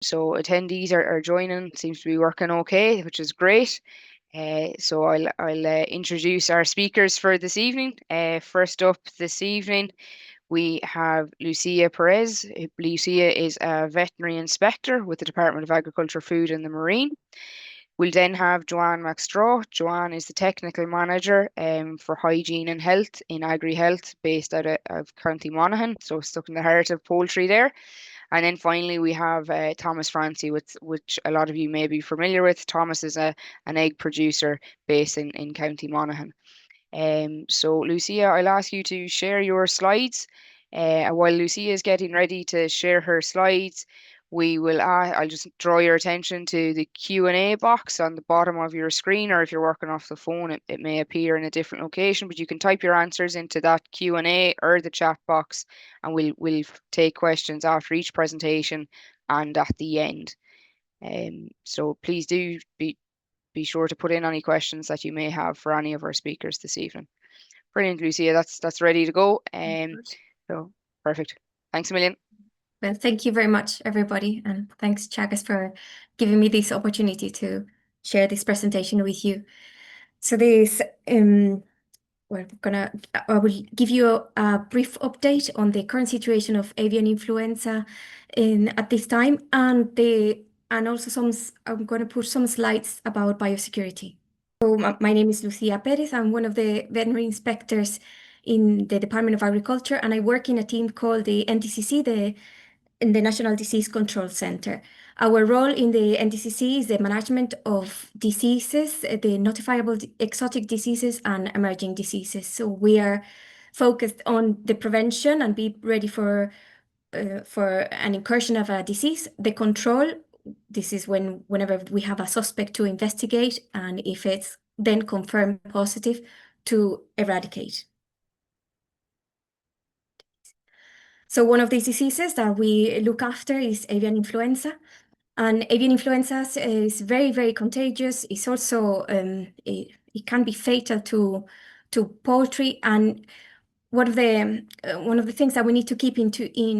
So attendees are joining, seems to be working okay, which is great. So I'll introduce our speakers for this evening. First up this evening, we have Lucia Perez. Lucia is a veterinary inspector with the Department of Agriculture, Food and the Marine. We'll then have Joanne McStraw. Joanne is the technical manager for hygiene and health in Agrihealth, based out of County Monaghan, so stuck in the heart of poultry there. And then finally, we have Thomas Francey, which a lot of you may be familiar with. Thomas is an egg producer based in County Monaghan. So, Lucia, I'll ask you to share your slides. While Lucia is getting ready to share her slides, I'll just draw your attention to the Q&A box on the bottom of your screen, or if you're working off the phone, it may appear in a different location, but you can type your answers into that Q&A or the chat box, and we'll take questions after each presentation and at the end. So please do be sure to put in any questions that you may have for any of our speakers this evening. Brilliant, Lucia. That's ready to go. So perfect. Thanks a million. Well, thank you very much, everybody, and thanks, Teagasc, for giving me this opportunity to share this presentation with you. So I will give you a brief update on the current situation of avian influenza at this time, and also I'm going to put some slides about biosecurity. So my name is Lucia Perez. I'm one of the veterinary inspectors in the Department of Agriculture, and I work in a team called the NDCC, in the National Disease Control Center. Our role in the NDCC is the management of diseases, the notifiable exotic diseases and emerging diseases. So we are focused on the prevention and be ready for an incursion of a disease. The control, this is whenever we have a suspect, to investigate, and if it's then confirmed positive, to eradicate. So one of these diseases that we look after is avian influenza. And avian influenza is very, very contagious. It's also, it can be fatal to poultry. And one of the things that we need to keep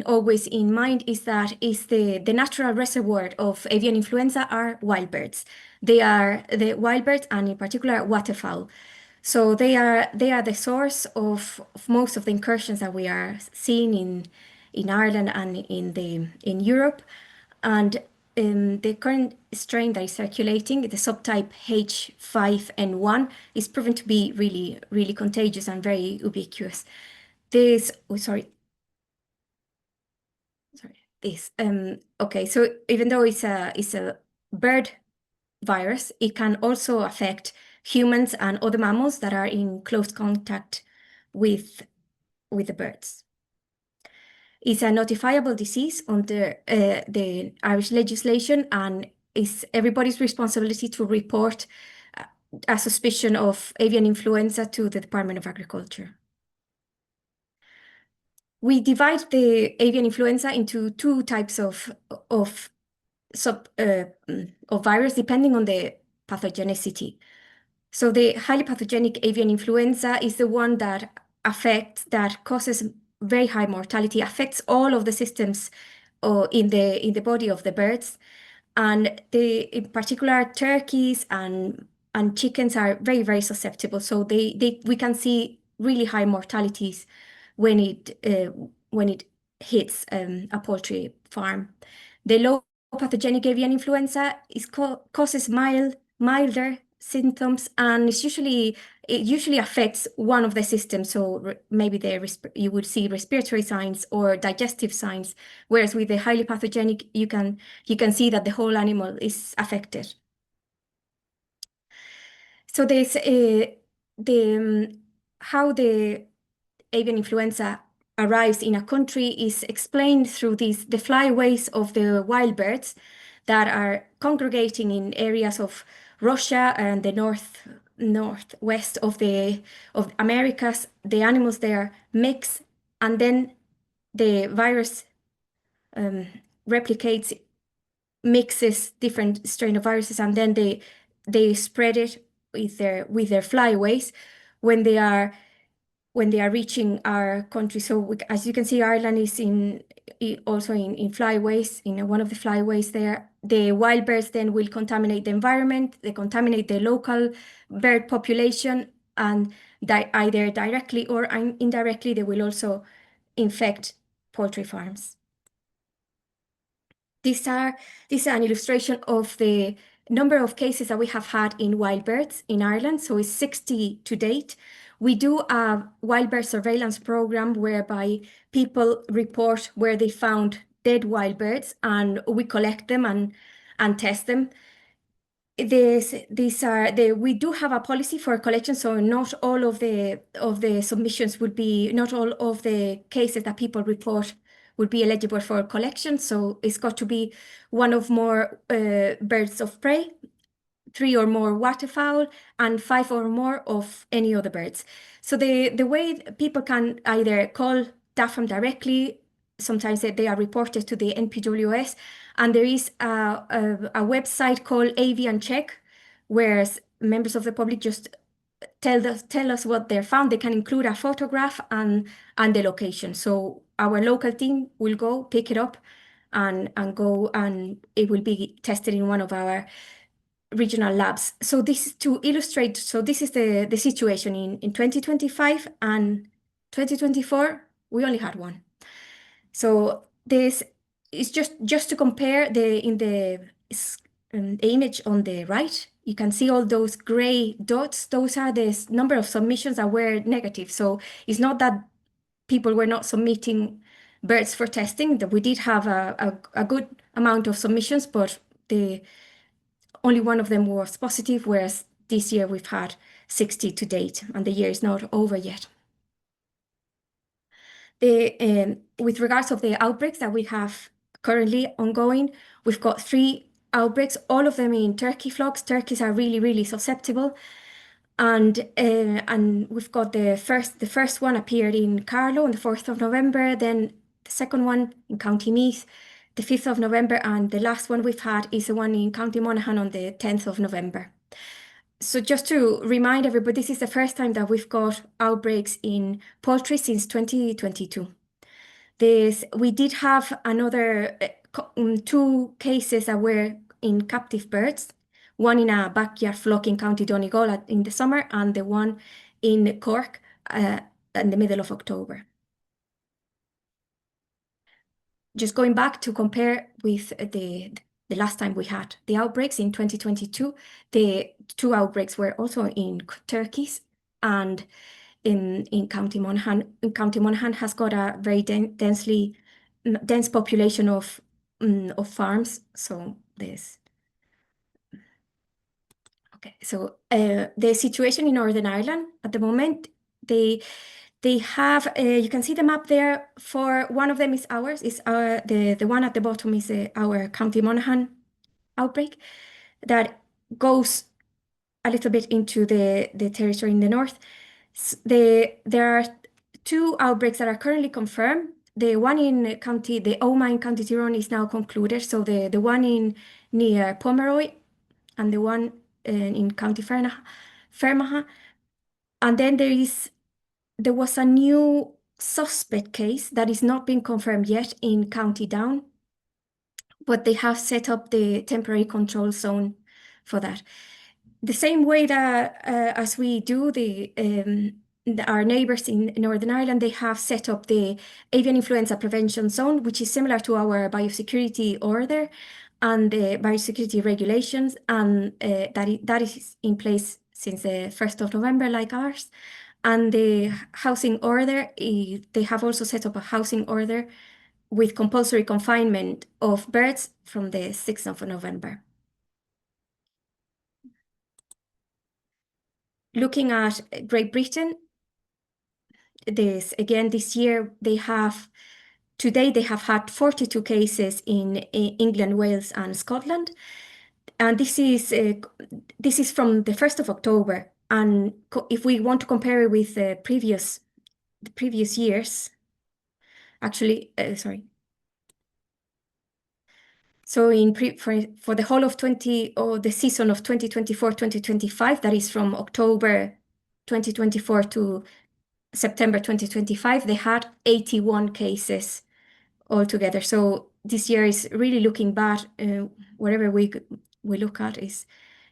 always in mind is that the natural reservoir of avian influenza are wild birds. They are the wild birds, and in particular waterfowl. So they are the source of most of the incursions that we are seeing in Ireland and in Europe. And the current strain that is circulating, the subtype H5N1, is proven to be really, really contagious and very ubiquitous. Okay, so even though it's a bird virus, it can also affect humans and other mammals that are in close contact with the birds. It's a notifiable disease under the Irish legislation, and it's everybody's responsibility to report a suspicion of avian influenza to the Department of Agriculture. We divide the avian influenza into two types of virus depending on the pathogenicity. So the highly pathogenic avian influenza is the one that causes very high mortality, affects all of the systems in the body of the birds, and in particular turkeys and chickens are very, very susceptible. So we can see really high mortalities when it hits a poultry farm. The low pathogenic avian influenza causes milder symptoms, and it usually affects one of the systems. So maybe you would see respiratory signs or digestive signs, whereas with the highly pathogenic, you can see that the whole animal is affected. So there's how the avian influenza arrives in a country is explained through the flyways of the wild birds that are congregating in areas of Russia and the northwest of Americas. The animals there mix, and then the virus replicates, mixes different strain of viruses, and then they spread it with their flyways. When they are when they are reaching our country. So as you can see, Ireland is also in flyways, in one of the flyways there. The wild birds then will contaminate the environment, they contaminate the local bird population, and either directly or indirectly, they will also infect poultry farms. This is an illustration of the number of cases that we have had in wild birds in Ireland. So it's 60 to date. We do a wild bird surveillance program whereby people report where they found dead wild birds, and we collect them and test them. We do have a policy for collection, so not all of the submissions would be, not all of the cases that people report would be eligible for collection. So it's got to be one or more birds of prey, 3 or more waterfowl, and 5 or more of any other birds. So the way people can either call DAFM directly, sometimes they are reported to the NPWS, and there is a website called Avian Check, where members of the public just tell us what they found. They can include a photograph and the location. So our local team will go pick it up and go, and it will be tested in one of our regional labs. So this is to illustrate, so this is the situation in 2025 and 2024, we only had one. So this is just to compare the image on the right, you can see all those gray dots. Those are the number of submissions that were negative. So it's not that people were not submitting birds for testing, that we did have a good amount of submissions, but only one of them was positive, whereas this year we've had 60 to date, and the year is not over yet. With regards of the outbreaks that we have currently ongoing, we've got 3 outbreaks, all of them in turkey flocks. Turkeys are really, really susceptible. And we've got the first one appeared in Carlow on the 4th of November, then the second one in County Meath, the 5th of November, and the last one we've had is the one in County Monaghan on the 10th of November. So just to remind everybody, this is the first time that we've got outbreaks in poultry since 2022. We did have another 2 cases that were in captive birds, one in a backyard flock in County Donegal in the summer, and the one in Cork in the middle of October. Just going back to compare with the last time we had the outbreaks in 2022, the 2 outbreaks were also in turkeys and in County Monaghan. County Monaghan has got a very dense population of farms. So this. Okay, so the situation in Northern Ireland at the moment, they have, you can see the map there. For one of them is ours, the one at the bottom is our County Monaghan outbreak that goes a little bit into the territory in the north. There are 2 outbreaks that are currently confirmed. The one in the Omagh in County Tyrone is now concluded. So the one near Pomeroy and the one in County Fermanagh. And then there was a new suspect case that is not being confirmed yet in County Down, but they have set up the temporary control zone for that. The same way that as we do our neighbours in Northern Ireland, they have set up the avian influenza prevention zone, which is similar to our biosecurity order and the biosecurity regulations, and that is in place since the 1st of November, like ours. And the housing order, they have also set up a housing order with compulsory confinement of birds from the 6th of November. Looking at Great Britain, this year today they have had 42 cases in England, Wales, and Scotland, and this is from the 1st of October. And if we want to compare it with the previous years, actually, sorry. So for the whole of the season of 2024-2025, that is from October 2024 to September 2025, they had 81 cases altogether. So this year is really looking bad. Wherever we look at is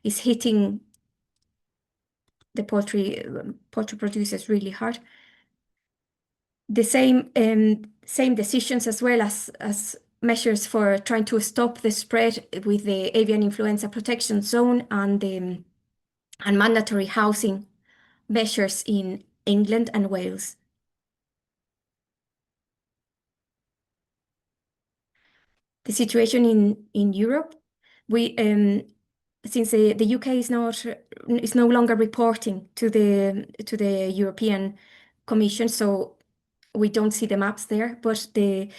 hitting the poultry producers really hard. The same decisions as well as measures for trying to stop the spread with the avian influenza protection zone and mandatory housing measures in England and Wales. The situation in Europe, we since the UK is no longer reporting to the European Commission, so we don't see the maps there, but the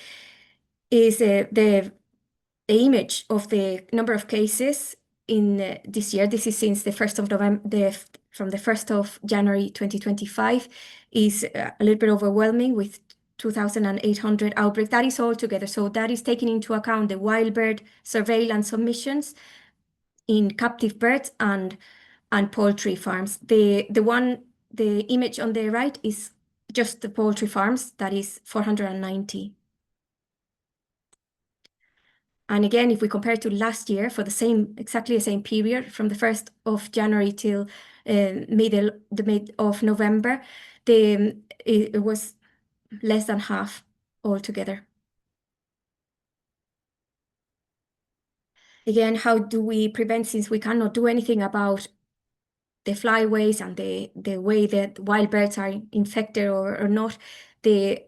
image of the number of cases in this year. This is since the 1st of November, from the 1st of January 2025, is a little bit overwhelming with 2,800 outbreaks. That is all together. So that is taking into account the wild bird surveillance submissions in captive birds and poultry farms. The image on the right is just the poultry farms. That is 490. And again, if we compare to last year for exactly the same period, from the 1st of January till the mid of November, it was less than half altogether. Again, how do we prevent, since we cannot do anything about the flyways and the way that wild birds are infected or not? The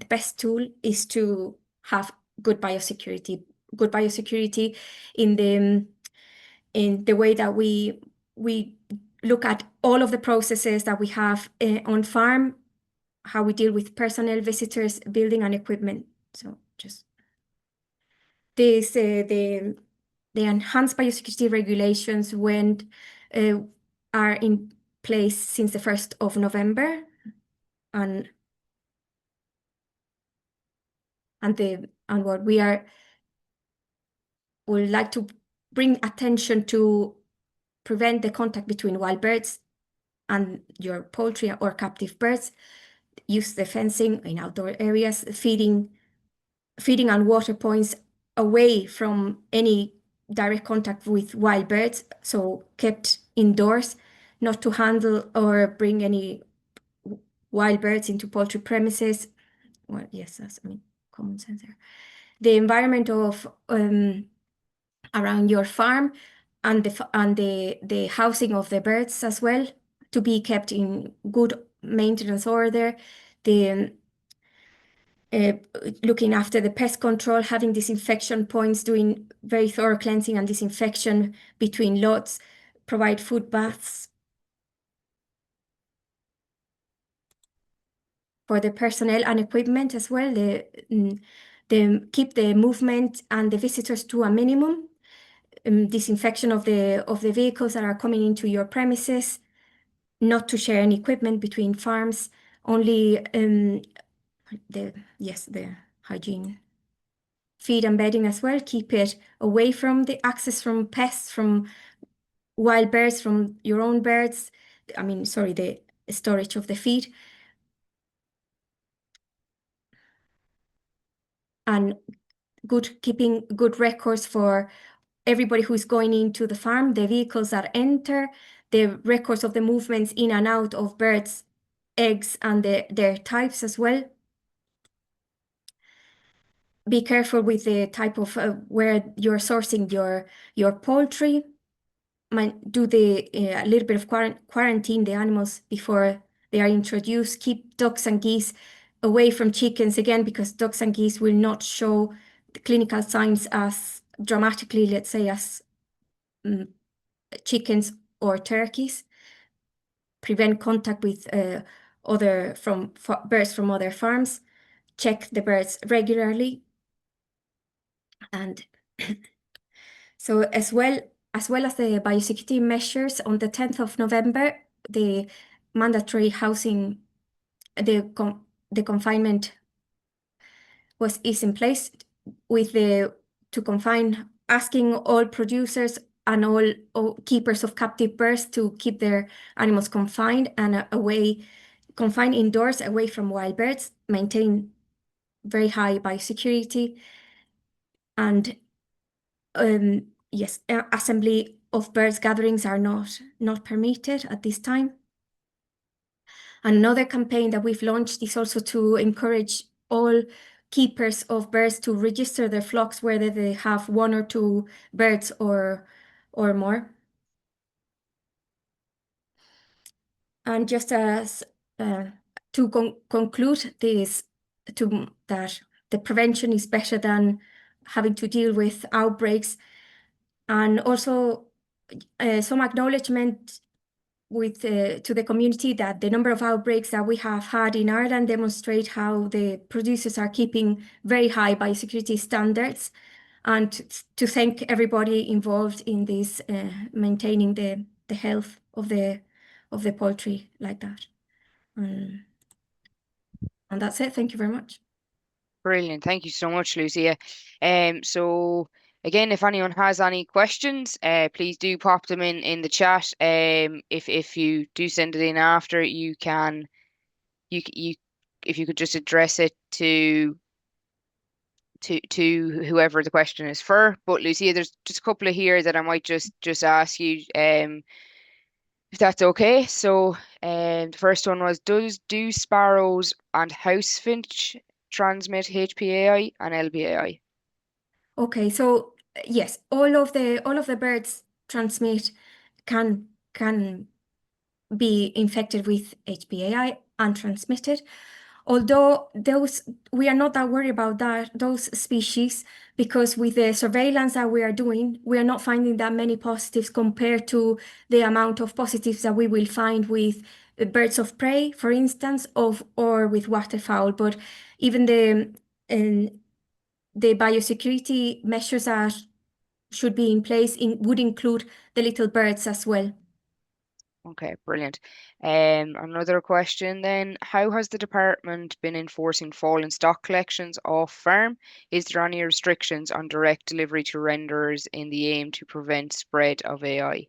best tool is to have good biosecurity. Good biosecurity in the way that we look at all of the processes that we have on farm, how we deal with personnel, visitors, building, and equipment. So just this, the enhanced biosecurity regulations are in place since the 1st of November, and what we would like to bring attention to prevent the contact between wild birds and your poultry or captive birds. Use the fencing in outdoor areas, feeding and water points away from any direct contact with wild birds, so kept indoors, not to handle or bring any wild birds into poultry premises. Well, yes, that's common sense there. The environment of around your farm and the housing of the birds as well, to be kept in good maintenance order. The looking after the pest control, having disinfection points, doing very thorough cleansing and disinfection between lots, provide food baths for the personnel and equipment as well. Keep the movement and the visitors to a minimum. Disinfection of the vehicles that are coming into your premises, not to share any equipment between farms, only the hygiene. Feed and bedding as well, keep it away from the access from pests, from wild birds, from your own birds. The storage of the feed. And keeping good records for everybody who's going into the farm, the vehicles that enter, the records of the movements in and out of birds, eggs, and their types as well. Be careful with the type of where you're sourcing your poultry. Do a little bit of quarantine the animals before they are introduced. Keep ducks and geese away from chickens, again, because ducks and geese will not show the clinical signs as dramatically, let's say, as chickens or turkeys. Prevent contact with birds from other farms. Check the birds regularly. And so as well as the biosecurity measures, on the 10th of November, the mandatory housing, the confinement is in place to confine, asking all producers and all keepers of captive birds to keep their animals confined and away confined indoors away from wild birds, maintain very high biosecurity, and yes, assembly of birds gatherings are not permitted at this time. And another campaign that we've launched is also to encourage all keepers of birds to register their flocks, whether they have 1 or 2 birds or more. And just as to conclude this, that the prevention is better than having to deal with outbreaks, and also some acknowledgement to the community that the number of outbreaks that we have had in Ireland demonstrate how the producers are keeping very high biosecurity standards, and to thank everybody involved in this, maintaining the health of the poultry like that. And that's it. Thank you very much. Brilliant. Thank you so much, Lucia. So again, if anyone has any questions, please do pop them in the chat. If you do send it in after, you can you if you could just address it to whoever the question is for. But Lucia, there's just a couple of here that I might just ask you, if that's okay. So, the first one was, do sparrows and house finch transmit HPAI and LBAI? Okay, so yes, all of the birds transmit can be infected with HPAI and transmitted. Although we are not that worried about those species, because with the surveillance that we are doing, we are not finding that many positives compared to the amount of positives that we will find with birds of prey, for instance, or with waterfowl. But even the biosecurity measures that should be in place would include the little birds as well. Okay, brilliant. Another question then, how has the department been enforcing fall and stock collections off farm? Is there any restrictions on direct delivery to renderers in the aim to prevent spread of AI?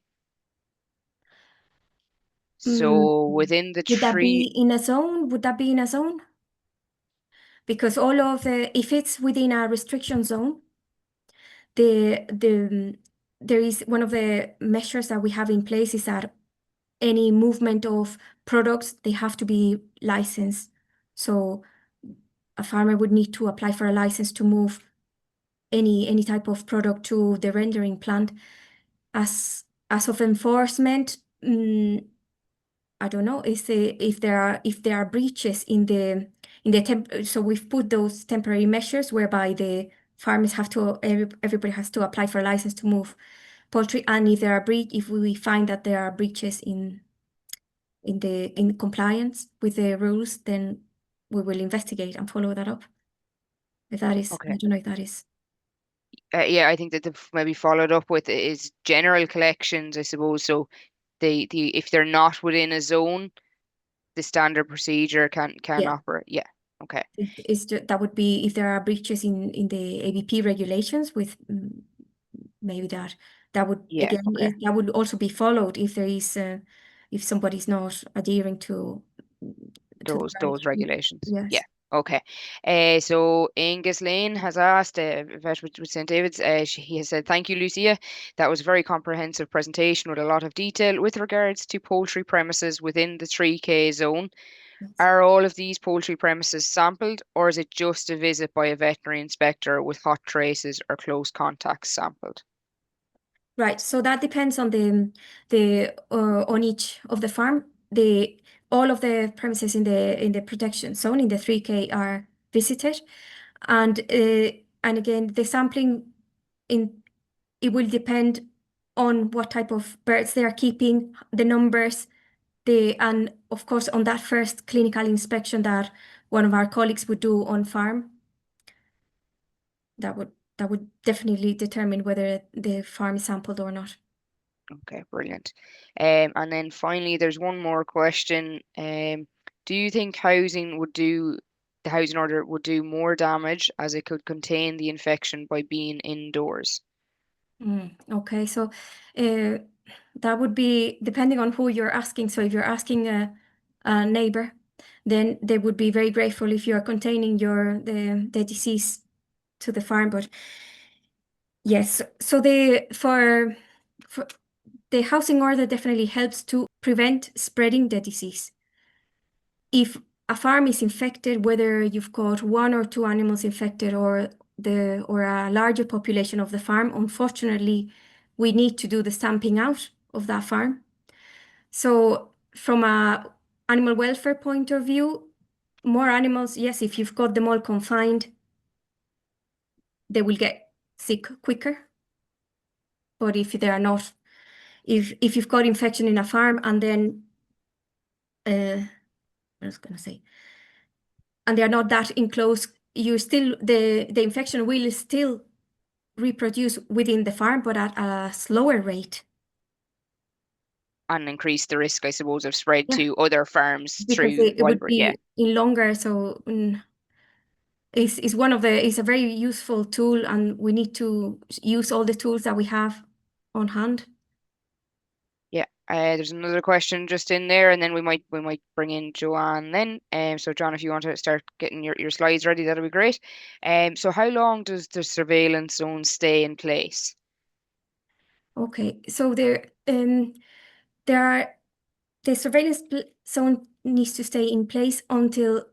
Mm, So within the Would that be tree, in a zone? Would that be in a zone? Because if it's within a restriction zone, there is one of the measures that we have in place is that any movement of products, they have to be licensed. So a farmer would need to apply for a license to move any type of product to the rendering plant. As of enforcement, I don't know if there are breaches in the so we've put those temporary measures whereby the farmers everybody has to apply for a license to move poultry, and if we find that there are breaches in compliance with the rules, then we will investigate and follow that up. I okay. don't know if that is. Yeah, I think that they've maybe followed up with is general collections, I suppose. So the if they're not within a zone, the standard procedure can Yeah. operate. Yeah. Okay. That would be if there are breaches in the ABP regulations with maybe that would Yeah. again Okay. that would also be followed if there is if somebody's not adhering to the right. Those regulations. Yeah. Yes. Okay. So Angus Lane has asked, vet with St. David's, he has said, thank you, Lucia. That was a very comprehensive presentation with a lot of detail with regards to poultry premises within the 3K zone. Yes. Are all of these poultry premises sampled, or is it just a visit by a veterinary inspector with hot traces or close contacts sampled? Right. So that depends on on each of the farm. All of the premises in the protection zone in the 3K are visited, and again the sampling in it will depend on what type of birds they are keeping, the numbers, and of course on that first clinical inspection that one of our colleagues would do on farm. That would definitely determine whether the farm is sampled or not. Okay, brilliant. And then finally, there's one more question. Do you think the housing order would do more damage as it could contain the infection by being indoors? Okay, so that would be depending on who you're asking. So if you're asking a neighbor, then they would be very grateful if you are containing the disease to the farm. But yes, so for the housing order definitely helps to prevent spreading the disease. If a farm is infected, whether you've got one or two animals infected or a larger population of the farm, unfortunately, we need to do the stamping out of that farm. So from a animal welfare point of view, more animals, yes, if you've got them all confined, they will get sick quicker. But if they are not, if you've got infection in a farm and then, I was going to say, and they are not that enclosed, you still, the infection will still reproduce within the farm, but at a slower rate. And increase the risk, I suppose, of spread Yeah, to other farms because through it would wildbird. Yeah. be in longer. So it's a very useful tool, and we need to use all the tools that we have on hand. Yeah. There's another question just in there, and then we might bring in Joanne then. So John, if you want to start getting your slides ready, that'll be great. So how long does the surveillance zone stay in place? Okay, so there are the surveillance zone needs to stay in place until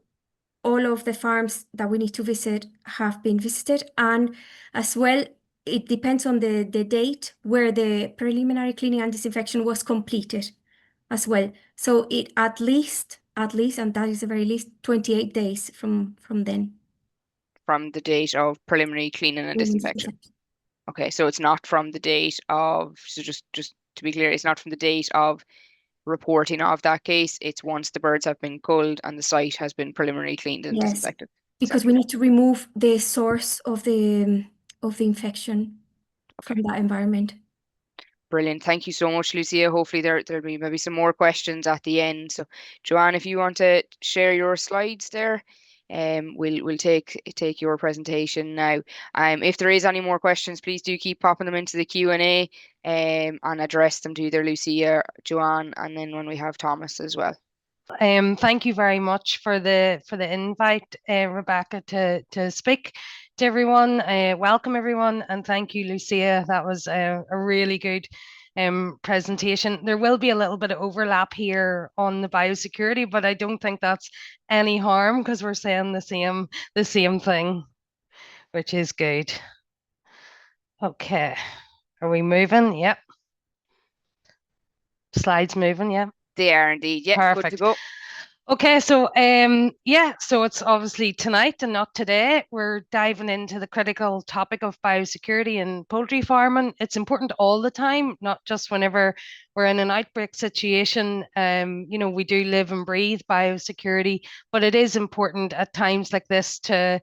all of the farms that we need to visit have been visited, and as well, it depends on the date where the preliminary cleaning and disinfection was completed as well. So it at least, and that is the very least, 28 days from then. From the date of preliminary cleaning and disinfection. Okay, so it's not from the date of, so just to be clear, it's not from the date of reporting of that case. It's once the birds have been culled and the site has been preliminary cleaned and Yes, disinfected. because we need to remove the source of the infection Okay, from that environment. brilliant. Thank you so much, Lucia. Hopefully there'll be maybe some more questions at the end. So, Joanne, if you want to share your slides there, we'll take your presentation now. If there is any more questions, please do keep popping them into the Q&A, and address them to either Lucia, Joanne, and then when we have Thomas as well. Thank you very much for the invite, Rebecca, to speak to everyone. Welcome everyone, and thank you, Lucia. That was a really good presentation. There will be a little bit of overlap here on the biosecurity, but I don't think that's any harm because we're saying the same thing, which is good. Okay, are we moving? Yep. Slides moving, yeah. They are indeed. Yeah, Perfect. good to go. Okay, so so it's obviously tonight and not today. We're diving into the critical topic of biosecurity in poultry farming. It's important all the time, not just whenever we're in an outbreak situation. We do live and breathe biosecurity, but it is important at times like this to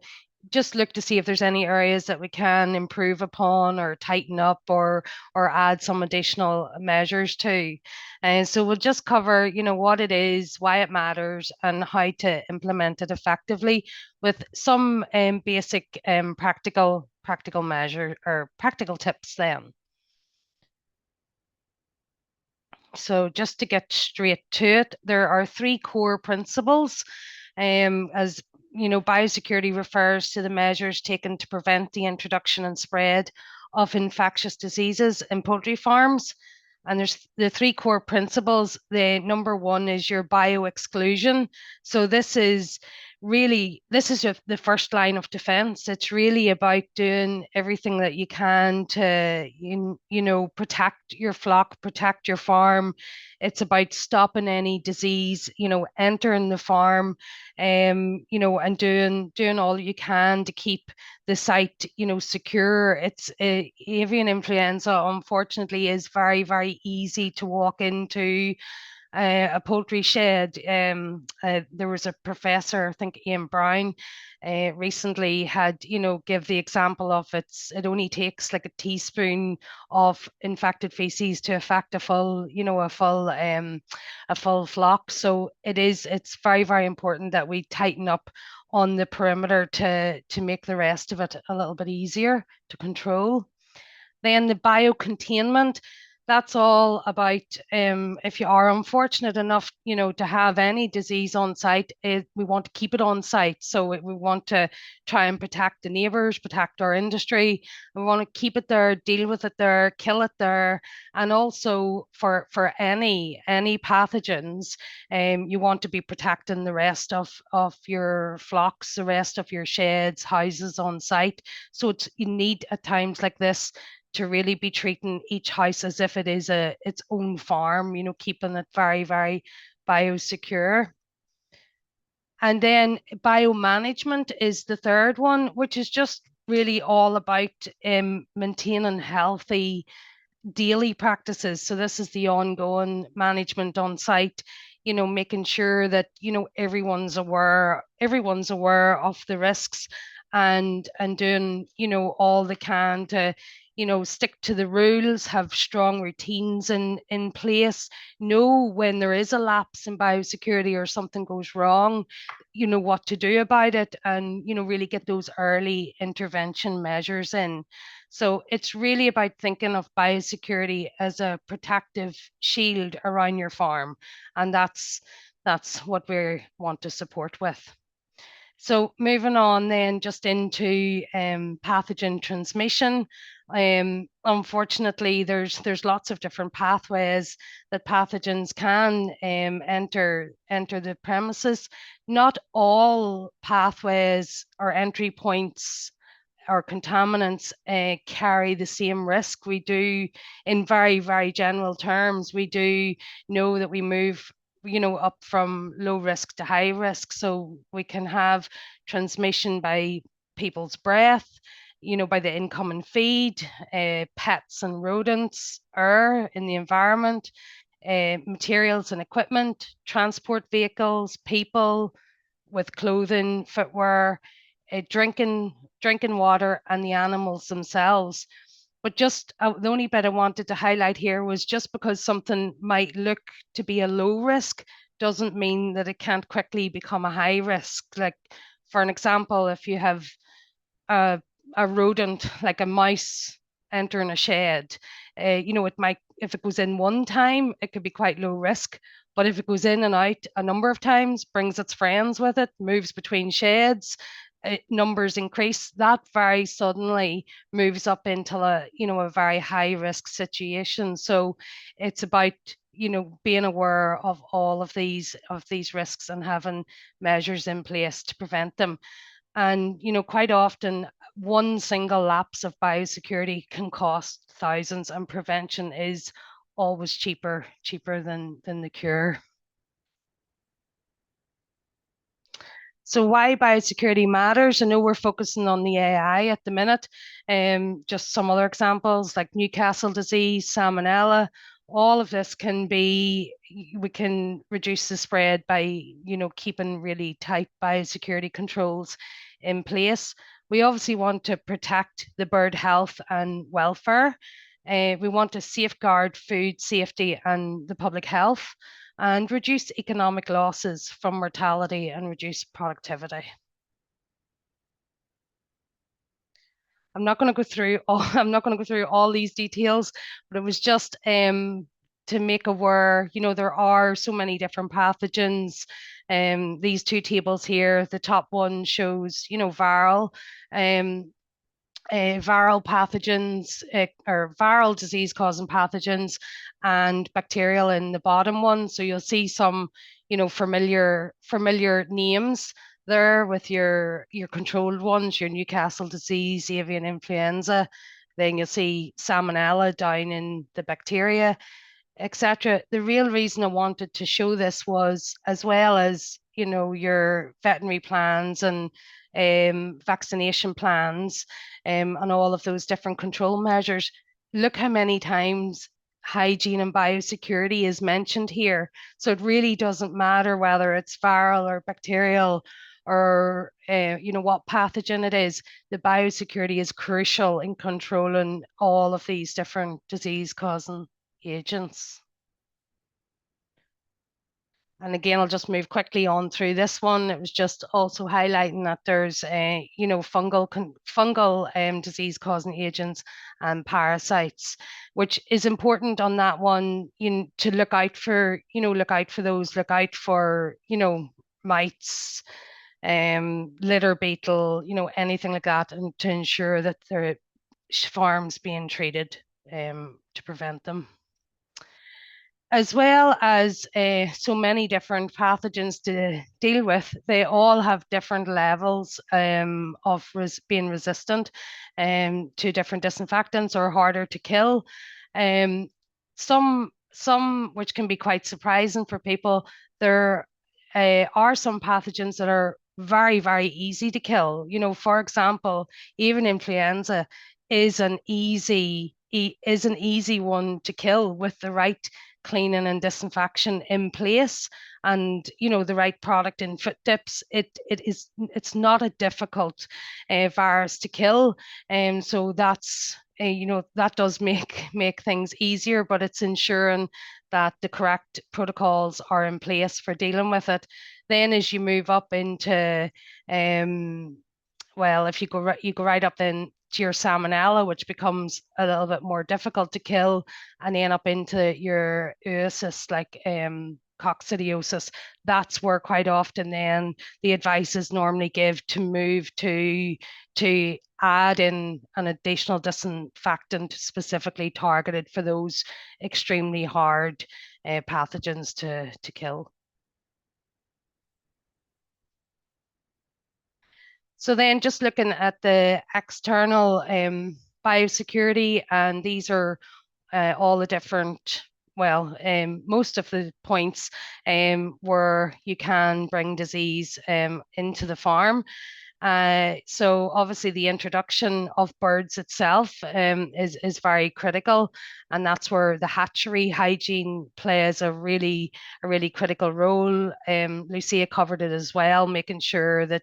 just look to see if there's any areas that we can improve upon or tighten up or add some additional measures to. And so we'll just cover, what it is, why it matters, and how to implement it effectively with some basic practical measure or practical tips then. So just to get straight to it, there are three core principles. As biosecurity refers to the measures taken to prevent the introduction and spread of infectious diseases in poultry farms. And there's the three core principles. The number one is your bio-exclusion. So this is the first line of defense. It's really about doing everything that you can to, protect your flock, protect your farm. It's about stopping any disease, entering the farm, and doing all you can to keep the site, secure. It's avian influenza, unfortunately, is very, very easy to walk into a poultry shed. There was a professor, I think Ian Brown, recently had, give the example of it only takes like a teaspoon of infected feces to affect a full flock. So it's very, very important that we tighten up on the perimeter to make the rest of it a little bit easier to control. Then the biocontainment. that's all about if you are unfortunate enough, to have any disease on site, we want to keep it on site. So we want to try and protect the neighbours, protect our industry. We want to keep it there, deal with it there, kill it there. And also for any pathogens, you want to be protecting the rest of your flocks, the rest of your sheds, houses on site. So you need at times like this to really be treating each house as if it is its own farm, keeping it very, very biosecure. And then biomanagement is the third one, which is just really all about maintaining healthy daily practices. So this is the ongoing management on site, making sure that, everyone's aware of the risks, and doing, all they can to, stick to the rules, have strong routines in place, know when there is a lapse in biosecurity or something goes wrong, what to do about it, and, really get those early intervention measures in. So it's really about thinking of biosecurity as a protective shield around your farm. And that's what we want to support with. So moving on then just into pathogen transmission. Unfortunately, there's lots of different pathways that pathogens can enter the premises. Not all pathways or entry points or contaminants carry the same risk. We do, in very, very general terms, we do know that we move up from low risk to high risk. So we can have transmission by people's breath, by the incoming feed, pets and rodents, air in the environment, materials and equipment, transport vehicles, people with clothing, footwear, drinking water, and the animals themselves. But just the only bit I wanted to highlight here was just because something might look to be a low risk doesn't mean that it can't quickly become a high risk. Like, for an example, if you have a rodent like a mouse entering a shed, it might, if it goes in one time, it could be quite low risk. But if it goes in and out a number of times, brings its friends with it, moves between sheds, numbers increase, that very suddenly moves up into a very high risk situation. So it's about being aware of all of these risks and having measures in place to prevent them. And quite often one single lapse of biosecurity can cost thousands, and prevention is always cheaper than the cure. So why biosecurity matters? I know we're focusing on the AI at the minute. Just some other examples like Newcastle disease, salmonella, all of this we can reduce the spread by, keeping really tight biosecurity controls in place. We obviously want to protect the bird health and welfare. We want to safeguard food safety and the public health, and reduce economic losses from mortality and reduce productivity. I'm not going to go through all these details, but it was just to make aware, there are so many different pathogens. These two tables here, the top one shows, viral viral pathogens or viral disease causing pathogens, and bacterial in the bottom one. So you'll see some, familiar names there with your controlled ones, your Newcastle disease, avian influenza. Then you'll see salmonella down in the bacteria, etc. The real reason I wanted to show this was, as well as your veterinary plans and vaccination plans, and all of those different control measures, look how many times hygiene and biosecurity is mentioned here. So it really doesn't matter whether it's viral or bacterial or what pathogen it is. The biosecurity is crucial in controlling all of these different disease causing agents. And again, I'll just move quickly on through this one. It was just also highlighting that there's fungal disease causing agents and parasites, which is important on that one, to look out for those, look out for, mites, litter beetle, anything like that, and to ensure that the farm's being treated to prevent them. As well as so many different pathogens to deal with, they all have different levels of being resistant to different disinfectants or harder to kill. Some which can be quite surprising for people. There are some pathogens that are very, very easy to kill. For example, even influenza is an easy one to kill with the right cleaning and disinfection in place, and the right product in foot dips. It's not a difficult virus to kill, and so that's that does make things easier, but it's ensuring that the correct protocols are in place for dealing with it. Then as you move up into well, if you go right up then to your salmonella, which becomes a little bit more difficult to kill, and then up into your oocysts like coccidiosis. That's where quite often then the advice is normally give to move to add in an additional disinfectant specifically targeted for those extremely hard pathogens to kill. So then just looking at the external biosecurity, and these are all the different, well, most of the points where you can bring disease into the farm. So obviously the introduction of birds itself is very critical, and that's where the hatchery hygiene plays a really critical role. Lucia covered it as well, making sure that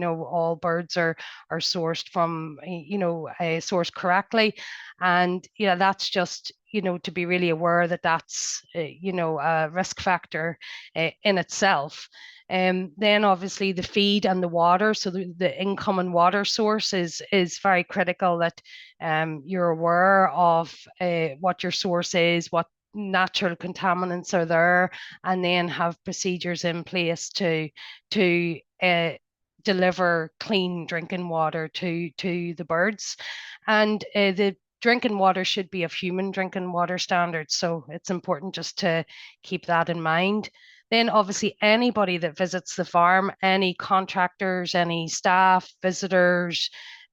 all birds are sourced from sourced correctly, and that's just to be really aware that that's a risk factor in itself. Then obviously the feed and the water, so the incoming water source is very critical, that you're aware of what your source is, what natural contaminants are there, and then have procedures in place to deliver clean drinking water to the birds. And the drinking water should be of human drinking water standards, so it's important just to keep that in mind. Then obviously anybody that visits the farm, any contractors, any staff, visitors,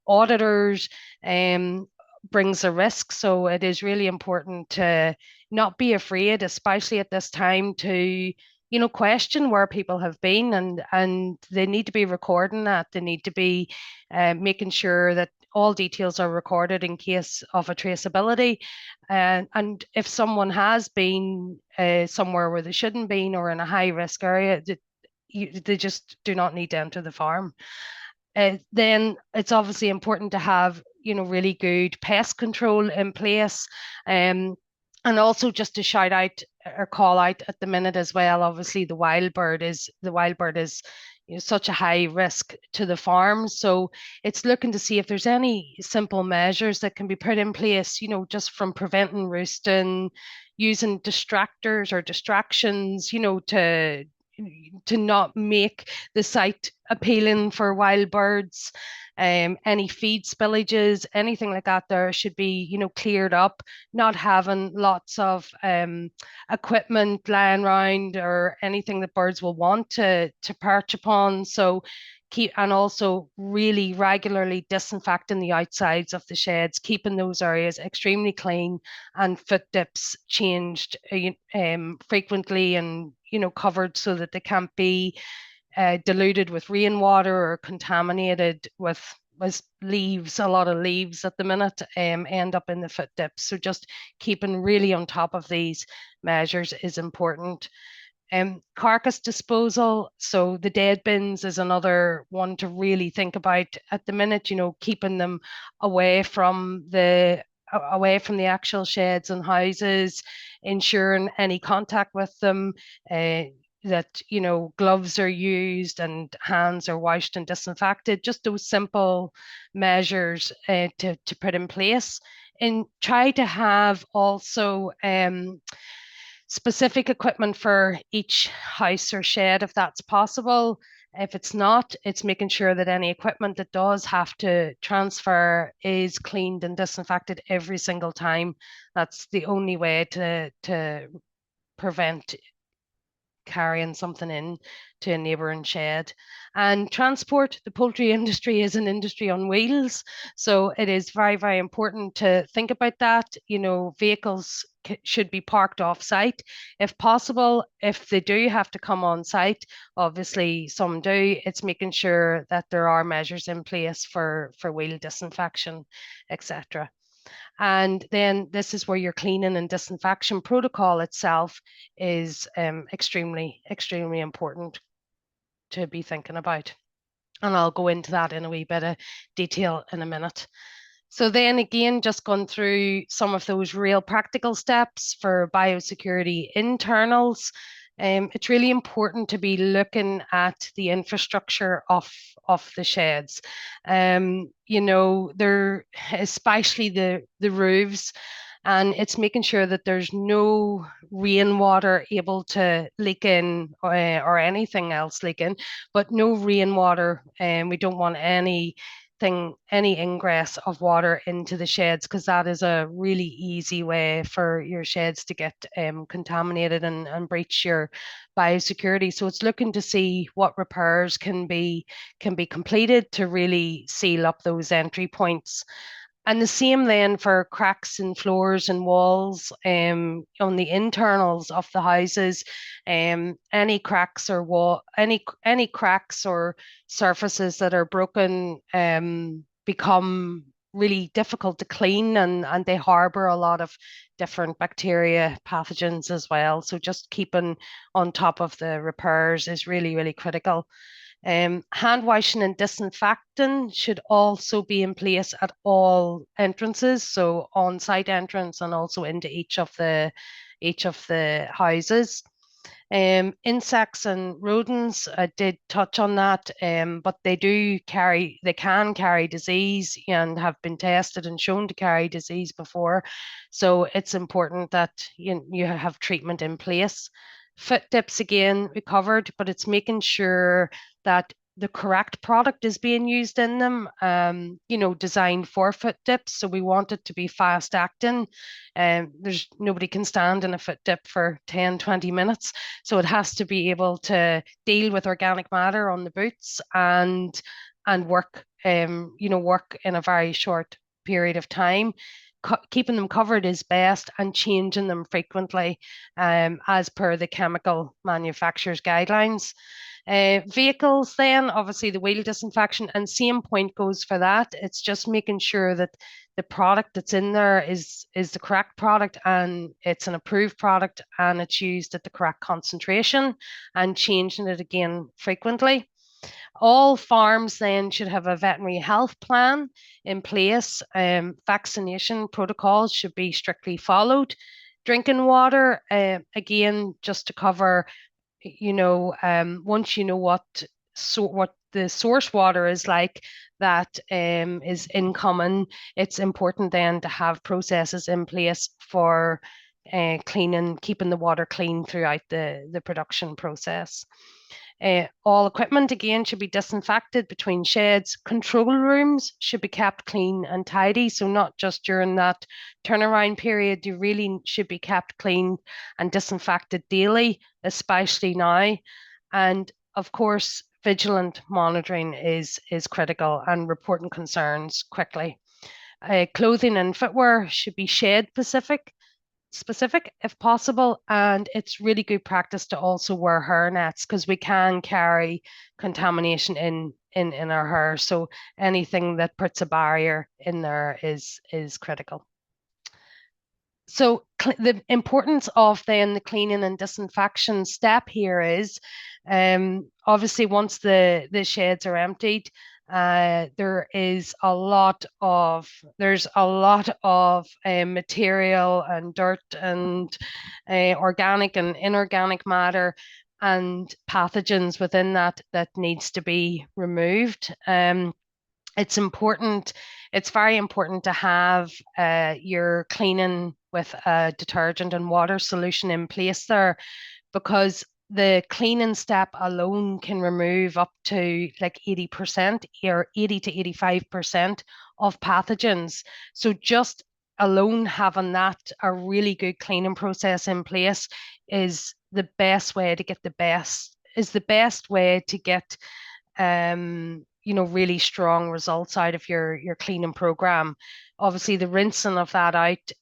auditors, brings a risk. So it is really important to not be afraid, especially at this time, to question where people have been, and they need to be recording that. They need to be making sure that all details are recorded in case of a traceability. And if someone has been somewhere where they shouldn't be, or in a high risk area, they just do not need to enter the farm. Then it's obviously important to have really good pest control in place. And also just to shout out or call out at the minute as well, obviously the wild bird is such a high risk to the farm. So it's looking to see if there's any simple measures that can be put in place, just from preventing roosting, using distractors or distractions, to not make the site appealing for wild birds. Any feed spillages, anything like that, there should be cleared up. Not having lots of equipment lying around or anything that birds will want to perch upon. So and also really regularly disinfecting the outsides of the sheds, keeping those areas extremely clean, and foot dips changed frequently, and covered so that they can't be diluted with rainwater or contaminated with leaves. A lot of leaves at the minute end up in the foot dips. So just keeping really on top of these measures is important. Carcass disposal, so the dead bins is another one to really think about at the minute, keeping them away from the actual sheds and houses, ensuring any contact with them gloves are used and hands are washed and disinfected. Just those simple measures to put in place, and try to have also specific equipment for each house or shed if that's possible. If it's not, it's making sure that any equipment that does have to transfer is cleaned and disinfected every single time. That's the only way to prevent carrying something in to a neighbouring shed. And transport, the poultry industry is an industry on wheels, so it is very, very important to think about that. Vehicles should be parked off site if possible. If they do have to come on site, obviously some do, it's making sure that there are measures in place for wheel disinfection, etc. And then this is where your cleaning and disinfection protocol itself is extremely, extremely important to be thinking about. And I'll go into that in a wee bit of detail in a minute. So then again, just gone through some of those real practical steps for biosecurity internals. It's really important to be looking at the infrastructure of the sheds. They're especially the roofs, and it's making sure that there's no rainwater able to leak in or anything else leak in, but no rainwater, and we don't want any ingress of water into the sheds, because that is a really easy way for your sheds to get contaminated and breach your biosecurity. So it's looking to see what repairs can be completed to really seal up those entry points. And the same then for cracks in floors and walls on the internals of the houses. Any cracks or any cracks or surfaces that are broken become really difficult to clean, and they harbour a lot of different bacteria pathogens as well. So just keeping on top of the repairs is really, really critical. Hand washing and disinfecting should also be in place at all entrances, so on-site entrance and also into each of the houses. Insects and rodents, I did touch on that, but they can carry disease and have been tested and shown to carry disease before. So it's important that you have treatment in place. Foot dips, again, we covered, but it's making sure that the correct product is being used in them, designed for foot dips. So we want it to be fast acting. There's nobody can stand in a foot dip for 10, 20 minutes. So it has to be able to deal with organic matter on the boots and work, work in a very short period of time. Keeping them covered is best, and changing them frequently as per the chemical manufacturer's guidelines. Vehicles, then obviously the wheel disinfection, and same point goes for that. It's just making sure that the product that's in there is the correct product, and it's an approved product, and it's used at the correct concentration, and changing it again frequently. All farms then should have a veterinary health plan in place. Vaccination protocols should be strictly followed. Drinking water, again, just to cover, once you know what the source water is like that is incoming, it's important then to have processes in place for cleaning, keeping the water clean throughout the production process. All equipment, again, should be disinfected between sheds. Control rooms should be kept clean and tidy. So not just during that turnaround period, you really should be kept clean and disinfected daily, especially now. And of course, vigilant monitoring is critical, and reporting concerns quickly. Clothing and footwear should be shed specific if possible, and it's really good practice to also wear hair nets, because we can carry contamination in our hair. So anything that puts a barrier in there is critical. So the importance of then the cleaning and disinfection step here is, obviously once the sheds are emptied, there's a lot of material and dirt and organic and inorganic matter, and pathogens within that needs to be removed. It's very important to have your cleaning with a detergent and water solution in place there, because the cleaning step alone can remove up to like 80% or 80 to 85% of pathogens. So just alone having that, a really good cleaning process in place, is the best way to get really strong results out of your cleaning program. Obviously, the rinsing of that out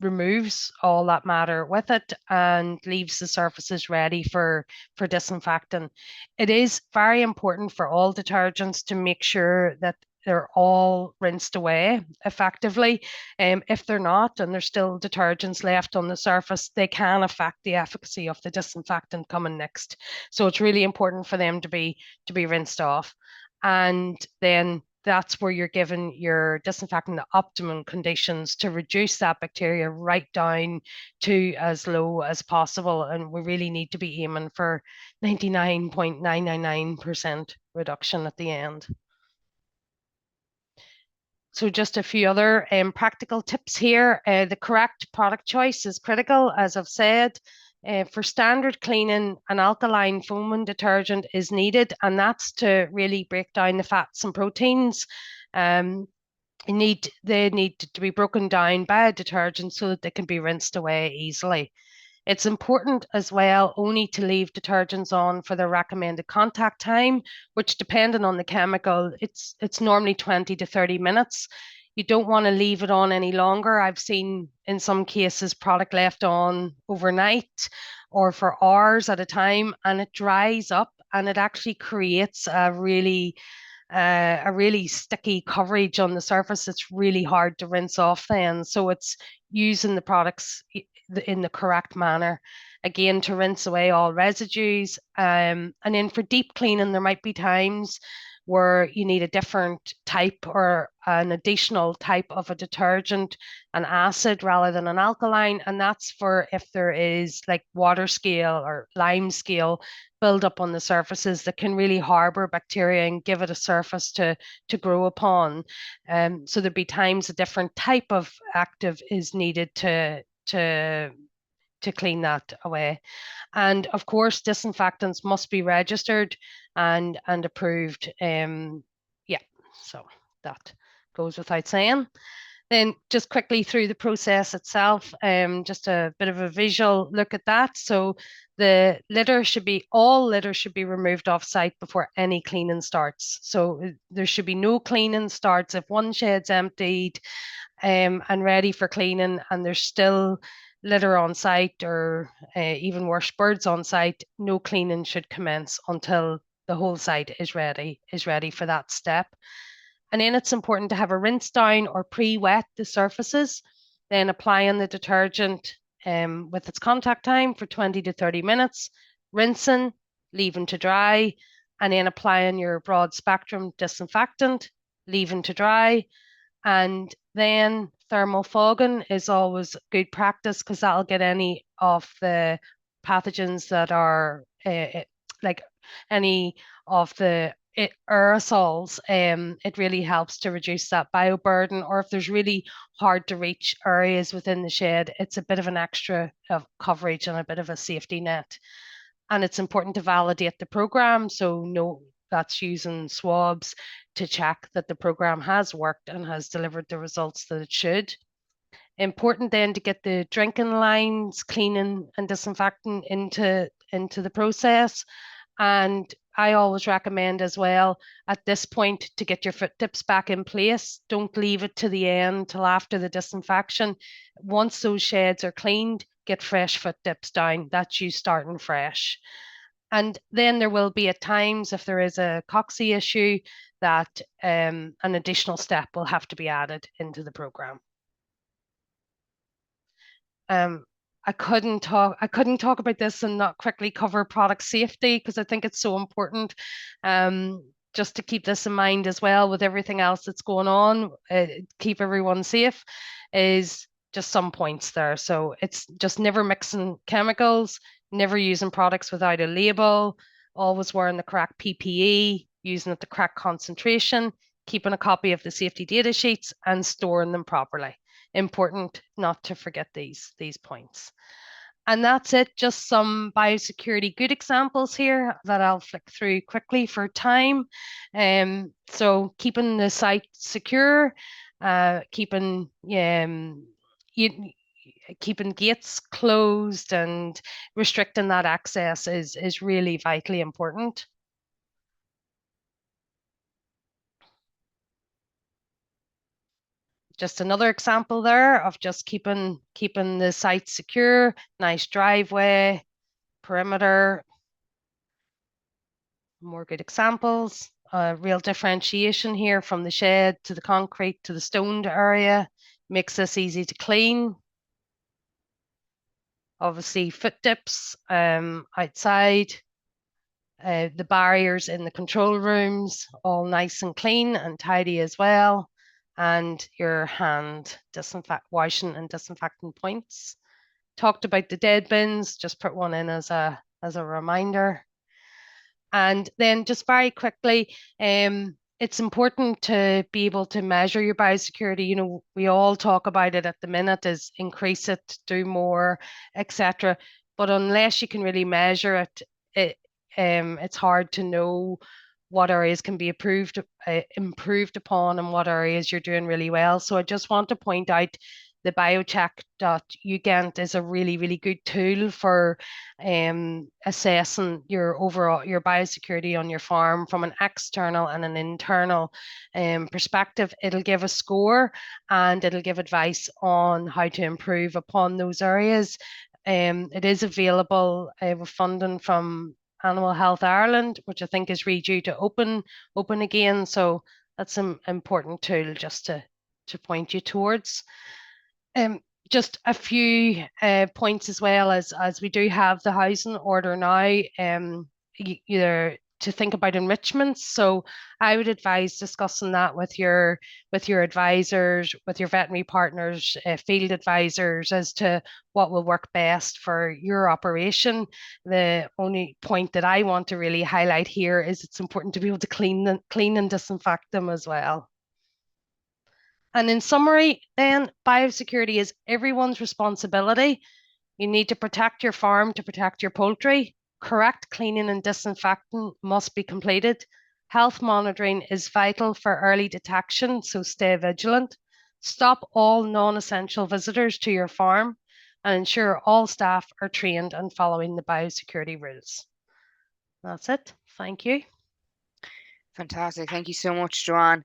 removes all that matter with it and leaves the surfaces ready for disinfecting. It is very important for all detergents to make sure that they're all rinsed away effectively. If they're not, and there's still detergents left on the surface, they can affect the efficacy of the disinfectant coming next. So it's really important for them to be rinsed off. And then that's where you're giving your disinfectant the optimum conditions to reduce that bacteria right down to as low as possible. And we really need to be aiming for 99.999% reduction at the end. So just a few other practical tips here. The correct product choice is critical, as I've said. For standard cleaning, an alkaline foaming detergent is needed, and that's to really break down the fats and proteins. They need to be broken down by a detergent so that they can be rinsed away easily. It's important as well only to leave detergents on for the recommended contact time, which, depending on the chemical, it's normally 20 to 30 minutes. You don't want to leave it on any longer. I've seen in some cases product left on overnight or for hours at a time, and it dries up and it actually creates a really sticky coverage on the surface. It's really hard to rinse off then. So it's using the products in the correct manner, again, to rinse away all residues. And then for deep cleaning, there might be times where you need a different type or an additional type of a detergent, an acid rather than an alkaline. And that's for if there is like water scale or lime scale build up on the surfaces that can really harbor bacteria and give it a surface to grow upon. So there'd be times a different type of active is needed to clean that away. And of course, disinfectants must be registered and approved. So that goes without saying. Then just quickly through the process itself, just a bit of a visual look at that. So all litter should be removed off site before any cleaning starts. So there should be no cleaning starts if one shed's emptied and ready for cleaning and there's still litter on site, or even worse, birds on site. No cleaning should commence until the whole site is ready for that step. And then it's important to have a rinse down or pre-wet the surfaces, then applying the detergent with its contact time for 20 to 30 minutes, rinsing, leaving to dry, and then applying your broad spectrum disinfectant, leaving to dry. And then thermal fogging is always good practice, because that'll get any of the pathogens that are like any of the aerosols. It really helps to reduce that bioburden, or if there's really hard to reach areas within the shed, it's a bit of an extra of coverage and a bit of a safety net. And it's important to validate the program, so that's using swabs to check that the program has worked and has delivered the results that it should. Important then to get the drinking lines cleaning and disinfecting into the process. And I always recommend as well at this point to get your foot tips back in place. Don't leave it to the end till after the disinfection. Once those sheds are cleaned, get fresh foot tips down. That's you starting fresh. And then there will be at times, if there is a cocci issue, that an additional step will have to be added into the program. I couldn't talk about this and not quickly cover product safety, because I think it's so important. Just to keep this in mind as well with everything else that's going on, keep everyone safe, is just some points there. So it's just never mixing chemicals, never using products without a label, always wearing the correct PPE, using it the correct concentration, keeping a copy of the safety data sheets and storing them properly. Important not to forget these points. And that's it, just some biosecurity good examples here that I'll flick through quickly for time. So keeping the site secure, keeping keeping gates closed and restricting that access is really vitally important. Just another example there of just keeping the site secure, nice driveway, perimeter. More good examples. Real differentiation here from the shed to the concrete to the stoned area. Makes this easy to clean. Obviously foot dips outside. The barriers in the control rooms, all nice and clean and tidy as well. And your hand washing and disinfecting points. Talked about the dead bins, just put one in as a reminder. And then just very quickly, it's important to be able to measure your biosecurity. You know, we all talk about it at the minute, is increase it, do more, etc. But unless you can really measure it, it's hard to know what areas can be improved upon and what areas you're doing really well. So I just want to point out the biocheck.ugent is a really, really good tool for assessing your biosecurity on your farm from an external and an internal perspective. It'll give a score and it'll give advice on how to improve upon those areas. It is available with funding from Animal Health Ireland, which I think is really due to open again. So that's an important tool just to point you towards. Just a few points as well, as we do have the housing order now, either to think about enrichments. So I would advise discussing that with your advisors, with your veterinary partners, field advisors, as to what will work best for your operation. The only point that I want to really highlight here is it's important to be able to clean and disinfect them as well. And in summary, then, biosecurity is everyone's responsibility. You need to protect your farm to protect your poultry. Correct cleaning and disinfecting must be completed. Health monitoring is vital for early detection, so stay vigilant. Stop all non-essential visitors to your farm and ensure all staff are trained and following the biosecurity rules. That's it. Thank you. Fantastic. Thank you so much, Joanne.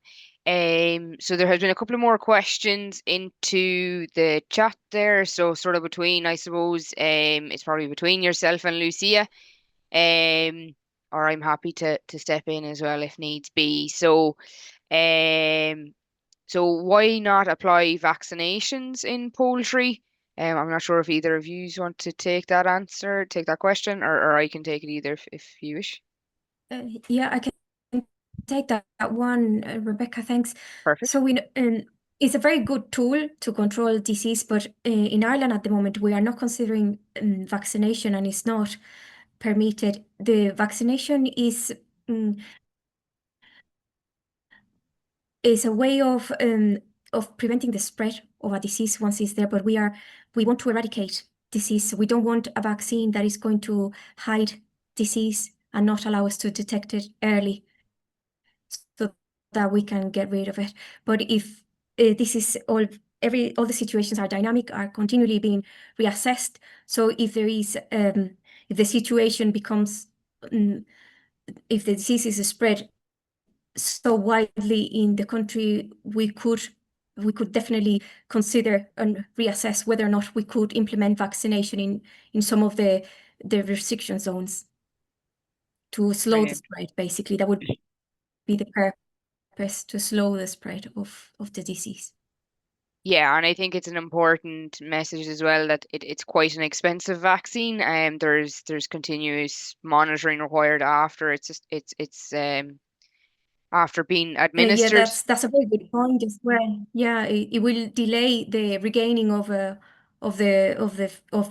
So there has been a couple of more questions into the chat there. So sort of between, I suppose, it's probably between yourself and Lucia. Or I'm happy to step in as well if needs be. So why not apply vaccinations in poultry? I'm not sure if either of you want to take that question, or I can take it either if you wish. Yeah, I can take that one, Rebecca, thanks. Perfect. So it's a very good tool to control disease, but in Ireland at the moment, we are not considering vaccination, and it's not permitted. The vaccination is a way of preventing the spread of a disease once it's there, but we want to eradicate disease. So we don't want a vaccine that is going to hide disease and not allow us to detect it early, so that we can get rid of it. But if this is all the situations are dynamic, are continually being reassessed. So if there is if the situation becomes if the disease is spread so widely in the country, we could definitely consider and reassess whether or not we could implement vaccination in some of the restriction zones to slow the spread. Basically, that would be the purpose, to slow the spread of the disease. Yeah, and I think it's an important message as well that it's quite an expensive vaccine, and there's continuous monitoring required after it's after being administered. Yeah, that's a very good point as well. Yeah, it will delay the regaining of of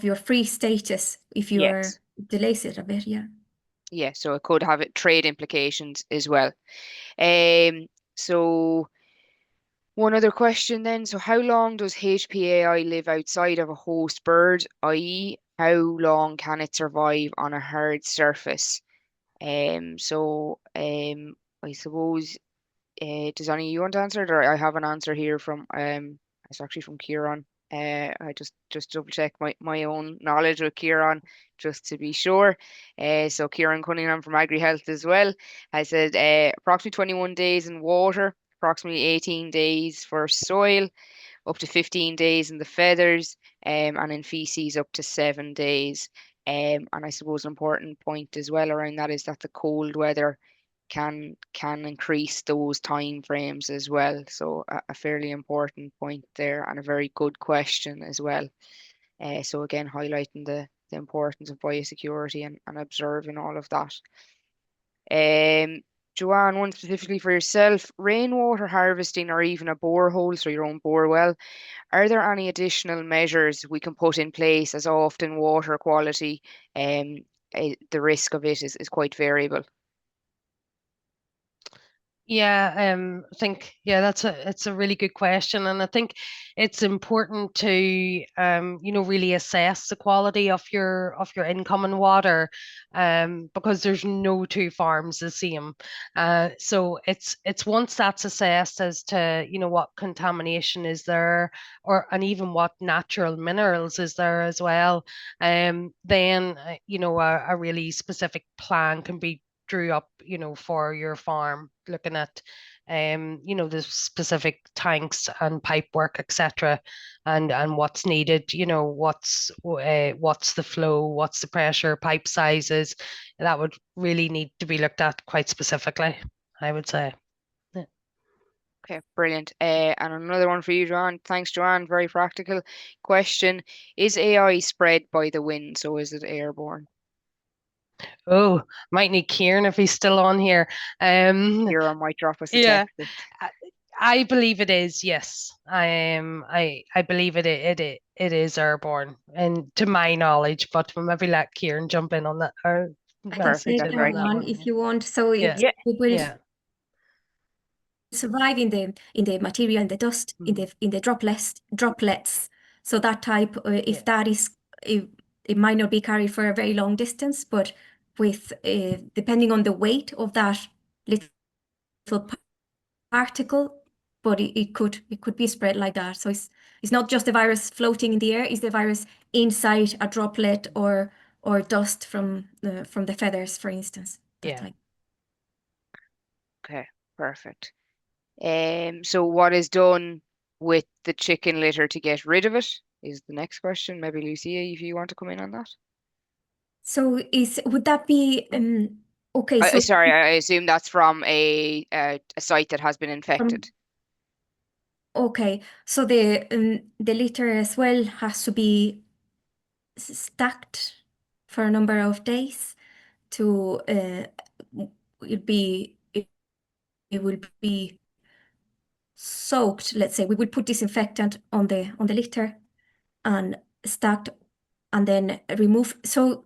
your free status if you are Yes. delays it a bit. Yeah. Yeah, so it could have trade implications as well. So one other question then. So how long does HPAI live outside of a host bird, i.e., how long can it survive on a hard surface? I suppose does any of you want to answer it, or I have an answer here from it's actually from Kieran. I just double check my own knowledge with Kieran just to be sure. So Kieran Cunningham from Agrihealth as well. I said approximately 21 days in water, approximately 18 days for soil, up to 15 days in the feathers, and in feces up to 7 days. And I suppose an important point as well around that is that the cold weather can increase those time frames as well. So a fairly important point there, and a very good question as well. So again, highlighting the importance of biosecurity and observing all of that. Um, Joanne, one specifically for yourself, rainwater harvesting or even a borehole, so your own bore well, are there any additional measures we can put in place, as often water quality, um, the risk of it is quite variable? Yeah, I think it's a really good question, and I think it's important to really assess the quality of your incoming water, because there's no two farms the same. So it's once that's assessed as to what contamination is there, and even what natural minerals is there as well, then a really specific plan can be drew up, for your farm, looking at, the specific tanks and pipe work, etc., and what's needed. What's the flow, what's the pressure, pipe sizes. That would really need to be looked at quite specifically, I would say. Yeah. Okay, brilliant. And another one for you, Joanne. Thanks, Joanne. Very practical question. Is AI spread by the wind? So is it airborne? Oh, might need Kieran if he's still on here. Kieran might drop us a Yeah. text. I believe it is, yes. I believe it is airborne, and to my knowledge, but we'll maybe let Kieran jump in on that, or I can Perfect. take That's answer that very on that good. one one. if you want. So Yeah, Yeah. it will yeah, survive in the material, in the dust, in the droplets. So that type, yeah, if that is, it might not be carried for a very long distance, but with depending on the weight of that little particle, but it could be spread like that. So it's not just the virus floating in the air; it's the virus inside a droplet or dust from the feathers, for instance. That yeah. type. Okay, perfect. So what is done with the chicken litter to get rid of it is the next question. Maybe Lucia, if you want to come in on that. So would that be okay? So Sorry, I assume that's from a site that has been infected. okay, so the litter as well has to be stacked for a number of days to it will be soaked. Let's say we would put disinfectant on the litter and stacked and then remove. So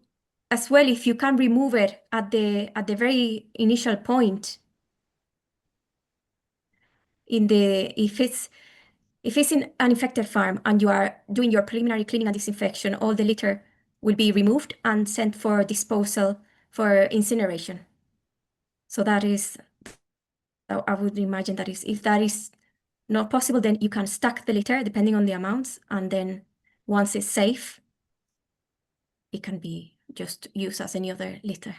as well, if you can remove it at the very initial point if it's in an infected farm and you are doing your preliminary cleaning and disinfection, all the litter will be removed and sent for disposal for incineration. So that is, I would imagine that is, if that is not possible, then you can stack the litter depending on the amounts, and then once it's safe, it can be just used as any other litter.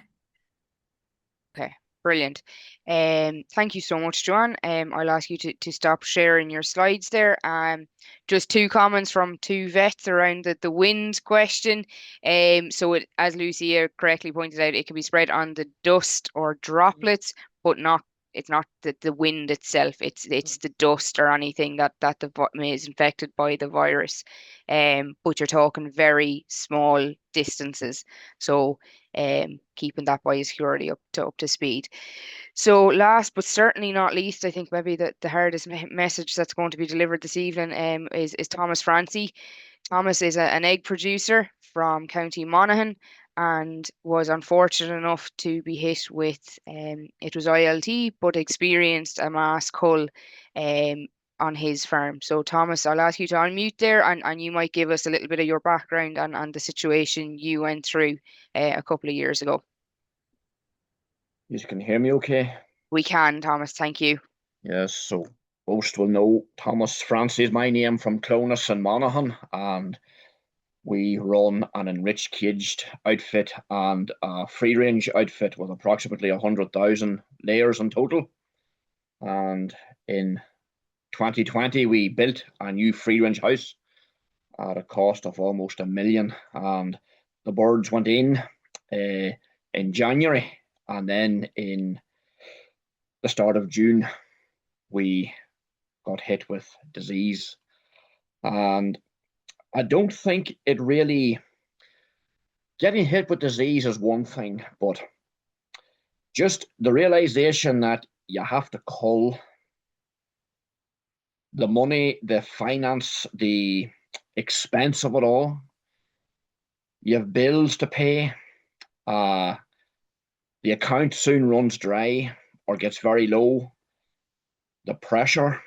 Okay, brilliant. Thank you so much, Joanne. I'll ask you to stop sharing your slides there. Just two comments from two vets around the wind question. So as Lucia correctly pointed out, it can be spread on the dust or droplets, but it's not the wind itself. It's the dust or anything that is infected by the virus. But you're talking very small distances. So keeping that biosecurity up to speed. So last but certainly not least, I think maybe the hardest message that's going to be delivered this evening is Thomas Francey. Thomas is an egg producer from County Monaghan and was unfortunate enough to be hit with it was ILT, but experienced a mass cull on his farm. So Thomas, I'll ask you to unmute there, and you might give us a little bit of your background on the situation you went through a couple of years ago. You can hear me okay? We can, Thomas, thank you. Yes, so most will know Thomas Francey is my name, from Clonus and Monaghan, and we run an enriched caged outfit and a free range outfit with approximately 100,000 layers in total. And in 2020 we built a new free range house at a cost of almost $1 million, and the birds went in January, and then in the start of June we got hit with disease. And I don't think it really, getting hit with disease is one thing, but just the realization that you have to cull, the money, the finance, the expense of it all, you have bills to pay, the account soon runs dry or gets very low, the pressure,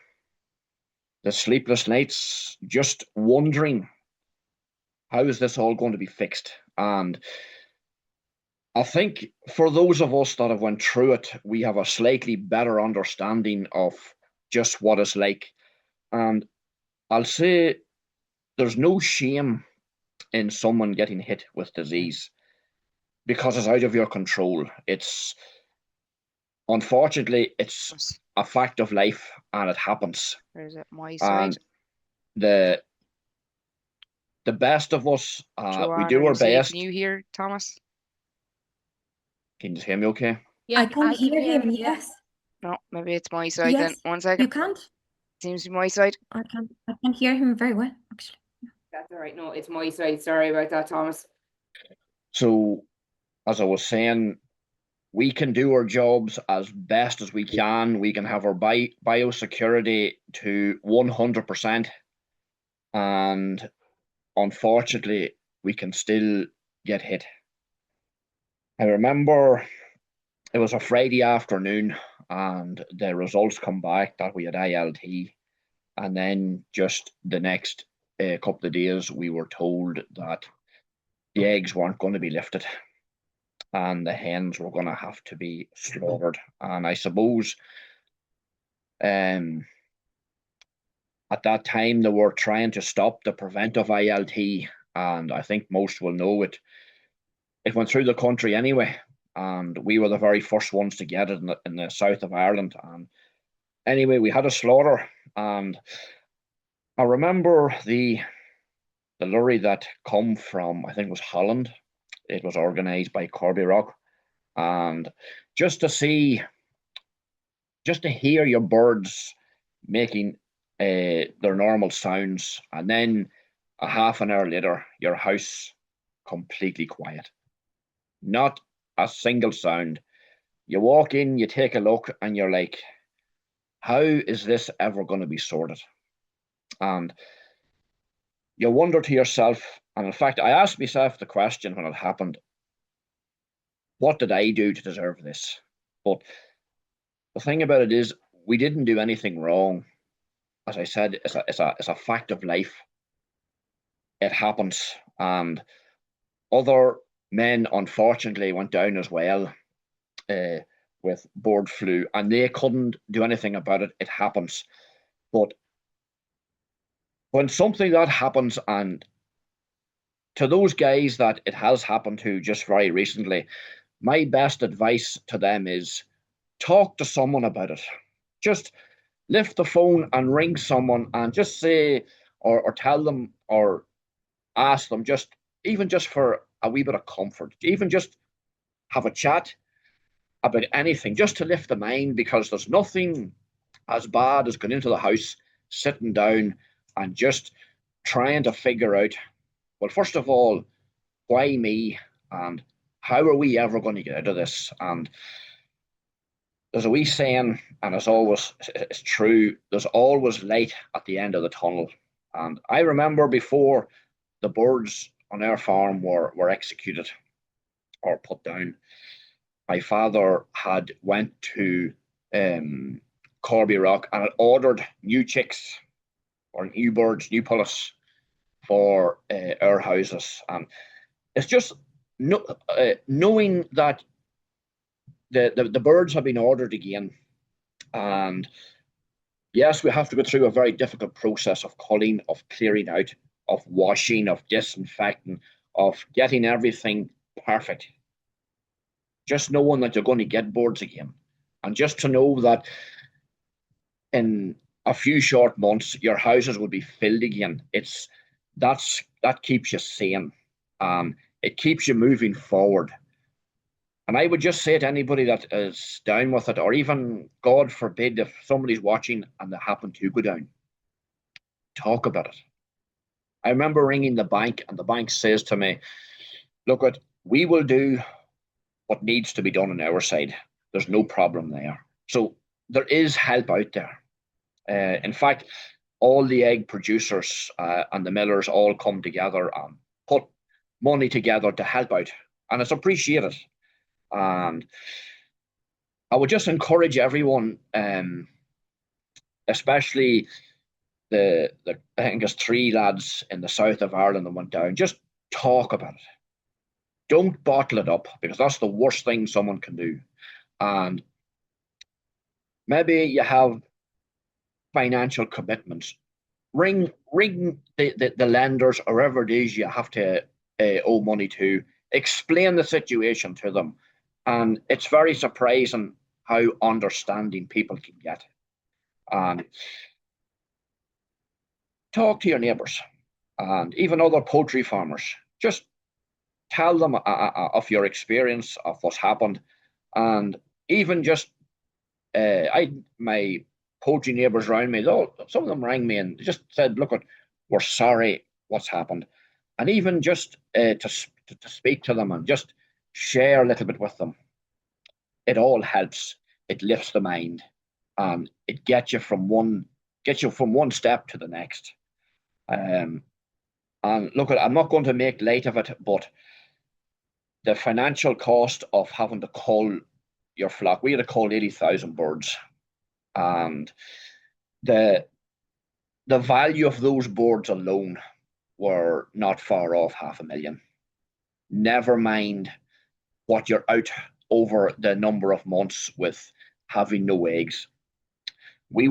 the sleepless nights, just wondering, how is this all going to be fixed? And I think for those of us that have went through it, we have a slightly better understanding of just what it's like. And I'll say there's no shame in someone getting hit with disease, because it's out of your control. It's, unfortunately, it's a fact of life, and it happens. There's my side. And the best of us, we do our best. Can you hear Thomas? Can you just hear me okay? Yeah, I can hear him, yes. No, maybe it's my side then. 1 second. You can't? Seems to be my side. I can hear him very well, actually. That's all right. No, it's my side. Sorry about that, Thomas. So, as I was saying, we can do our jobs as best as we can. We can have our biosecurity to 100%. And unfortunately, we can still get hit. I remember it was a Friday afternoon, and the results come back that we had ILT. And then just the next couple of days, we were told that the eggs weren't going to be lifted, and the hens were going to have to be slaughtered. And I suppose at that time they were trying to stop the preventive ILT, and I think most will know it went through the country anyway, and we were the very first ones to get it in the south of Ireland. And anyway, we had a slaughter, and I remember the lorry that come from, I think it was Holland. It was organised by Corby Rock, and just to hear your birds making their normal sounds, and then a half an hour later, your house completely quiet, not a single sound. You walk in, you take a look, and you're like, how is this ever going to be sorted? And you wonder to yourself, and in fact, I asked myself the question when it happened, what did I do to deserve this? But the thing about it is, we didn't do anything wrong. As I said, it's a fact of life. It happens, and other men unfortunately went down as well with bird flu, and they couldn't do anything about it. It happens. But when something that happens, and to those guys that it has happened to just very recently, my best advice to them is talk to someone about it. Just lift the phone and ring someone and just say, or tell them, or ask them, even just for a wee bit of comfort, even just have a chat about anything, just to lift the mind, because there's nothing as bad as going into the house, sitting down and just trying to figure out, well, first of all, why me, and how are we ever going to get out of this? And there's a wee saying, and it's true, there's always light at the end of the tunnel. And I remember before the birds on our farm were executed or put down, my father had went to Corby Rock and had ordered new chicks or new birds, new pullets for our houses. And it's just knowing that the birds have been ordered again. And yes, we have to go through a very difficult process of culling, of clearing out, of washing, of disinfecting, of getting everything perfect. Just knowing that you're going to get birds again. And just to know that in a few short months, your houses will be filled again. That keeps you sane. It keeps you moving forward. And I would just say to anybody that is down with it, or even, God forbid, if somebody's watching and they happen to go down, talk about it. I remember ringing the bank, and the bank says to me, look, we will do what needs to be done on our side. There's no problem there. So there is help out there. In fact, all the egg producers and the millers all come together and put money together to help out. And it's appreciated. And I would just encourage everyone, especially I think there's 3 lads in the south of Ireland that went down, just talk about it. Don't bottle it up, because that's the worst thing someone can do. And maybe you have financial commitments. Ring the lenders, or whoever it is you have to owe money to. Explain the situation to them. And it's very surprising how understanding people can get. And talk to your neighbours and even other poultry farmers. Just tell them of your experience, of what's happened. And even just, my poultry neighbours around me, some of them rang me and just said, look, we're sorry what's happened. And even just to speak to them and just share a little bit with them. It all helps. It lifts the mind, and it gets you from one step to the next. And look, I'm not going to make light of it, but the financial cost of having to cull your flock, we had to cull 80,000 birds, and the value of those birds alone were not far off 500,000. Never mind what you're out over the number of months with having no eggs. We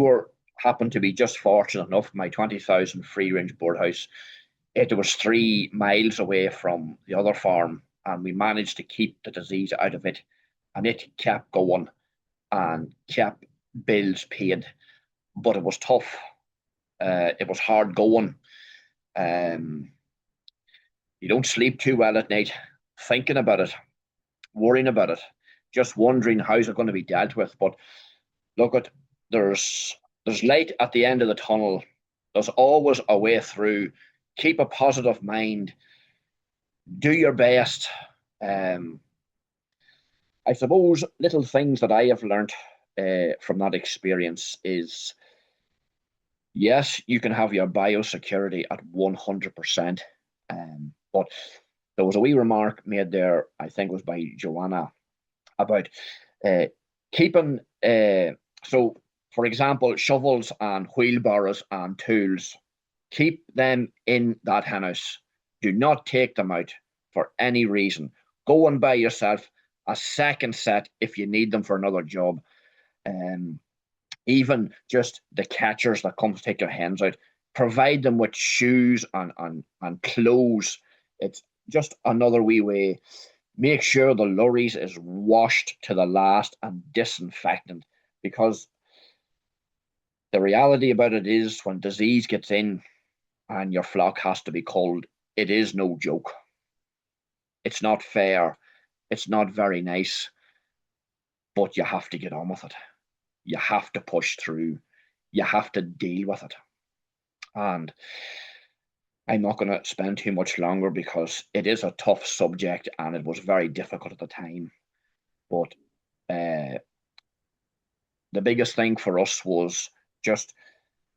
happened to be just fortunate enough, my 20,000 free-range birdhouse, it was 3 miles away from the other farm, and we managed to keep the disease out of it, and it kept going and kept bills paid. But it was tough. It was hard going. You don't sleep too well at night, thinking about it, worrying about it, just wondering how's it going to be dealt with. But look, there's light at the end of the tunnel. There's always a way through. Keep a positive mind. Do your best. I suppose little things that I have learned from that experience is, yes, you can have your biosecurity at 100%. But there was a wee remark made there, I think it was by Joanna, about keeping, so for example, shovels and wheelbarrows and tools, keep them in that hen house. Do not take them out for any reason. Go and buy yourself a second set if you need them for another job. Even just the catchers that come to take your hens out, provide them with shoes and clothes. It's just another wee way. Make sure the lorries is washed to the last and disinfectant, because the reality about it is when disease gets in and your flock has to be culled, it is no joke. It's not fair. It's not very nice, but you have to get on with it. You have to push through. You have to deal with it. And I'm not going to spend too much longer because it is a tough subject and it was very difficult at the time. But the biggest thing for us was just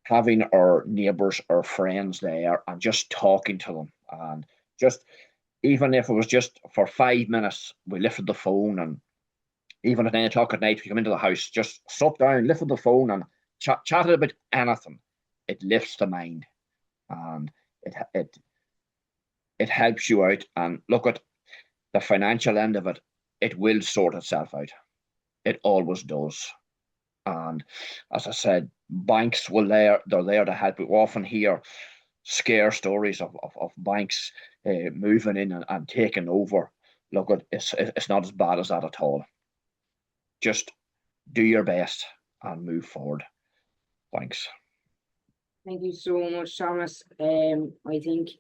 having our neighbours, our friends there, and just talking to them And just, even if it was just for 5 minutes, we lifted the phone, and even at 9 o'clock at night, we come into the house, just sat down, lifted the phone and chatted about anything. It lifts the mind, and it helps you out. And look at the financial end of it, it will sort itself out. It always does. And as I said, banks they're there to help. We often hear scare stories of banks moving in and taking over. Look, it's not as bad as that at all. Just do your best and move forward. Thanks. Thank you so much, Thomas. I think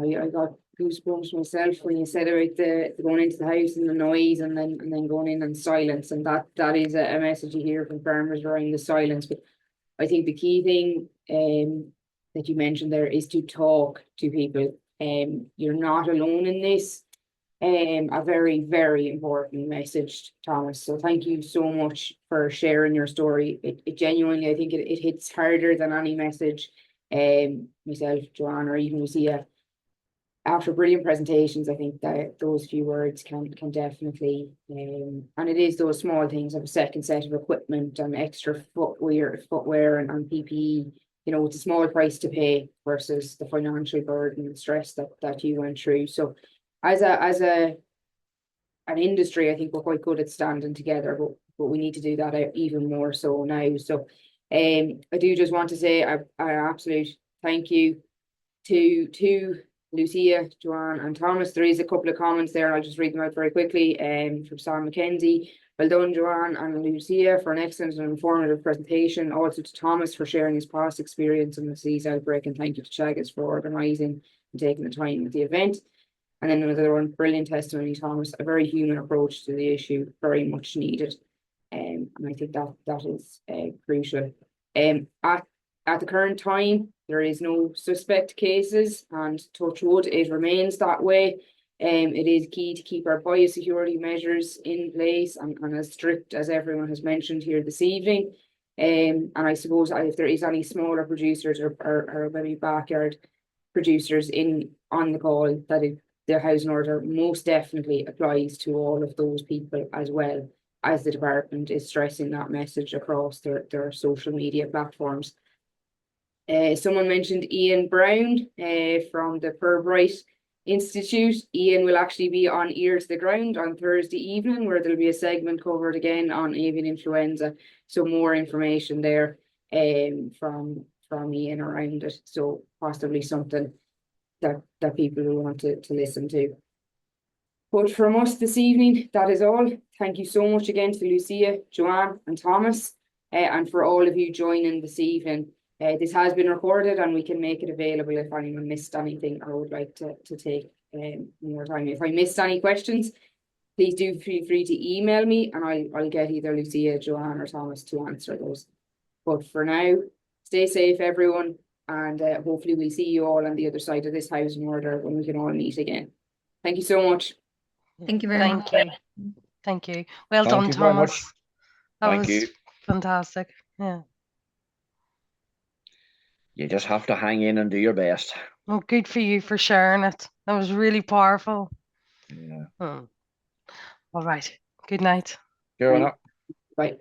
I got goosebumps myself when you said about the going into the house and the noise, and then going in and silence, and that is a message you hear from farmers around the silence. But I think the key thing that you mentioned there is to talk to people. You're not alone in this. A very, very important message, Thomas. So thank you so much for sharing your story. It genuinely, I think it hits harder than any message. Myself, Joanne, or even Lucia, after brilliant presentations, I think that those few words can definitely, and it is those small things of a second set of equipment and extra footwear and PPE. You know, it's a small price to pay versus the financial burden and stress that you went through. So as an industry, I think we're quite good at standing together, but we need to do that even more so now. So I do just want to say an absolute thank you to Lucia, Joanne and Thomas. There is a couple of comments there. I'll just read them out very quickly. From Sam McKenzie. Well done, Joanne and Lucia, for an excellent and informative presentation. Also to Thomas for sharing his past experience in the disease outbreak, and thank you to Teagasc for organising and taking the time with the event. And then another one, brilliant testimony, Thomas. A very human approach to the issue, very much needed. And I think that is crucial. At the current time, there is no suspect cases, and touch wood, it remains that way. It is key to keep our biosecurity measures in place and as strict as everyone has mentioned here this evening. And I suppose if there is any smaller producers or maybe backyard producers on the call, that their housing order most definitely applies to all of those people, as well as the department is stressing that message across their social media platforms. Someone mentioned Ian Brown from the Purbright Institute. Ian will actually be on Ear to the Ground on Thursday evening, where there'll be a segment covered again on avian influenza. So more information there from Ian around it. So possibly something that people will want to listen to. But from us this evening, that is all. Thank you so much again to Lucia, Joanne and Thomas, and for all of you joining this evening. This has been recorded, and we can make it available if anyone missed anything or would like to take more time. If I missed any questions, please do feel free to email me, and I'll get either Lucia, Joanne or Thomas to answer those. But for now, stay safe, everyone, and hopefully we'll see you all on the other side of this housing order when we can all meet again. Thank you so much. Thank you very much. Thank you. Well Thank done, you very Thomas. much. That Thank was you. fantastic. Yeah. You just have to hang in and do your best. Oh, good for you for sharing it. That was really powerful. Yeah. All right. Good night. Fair enough. Bye.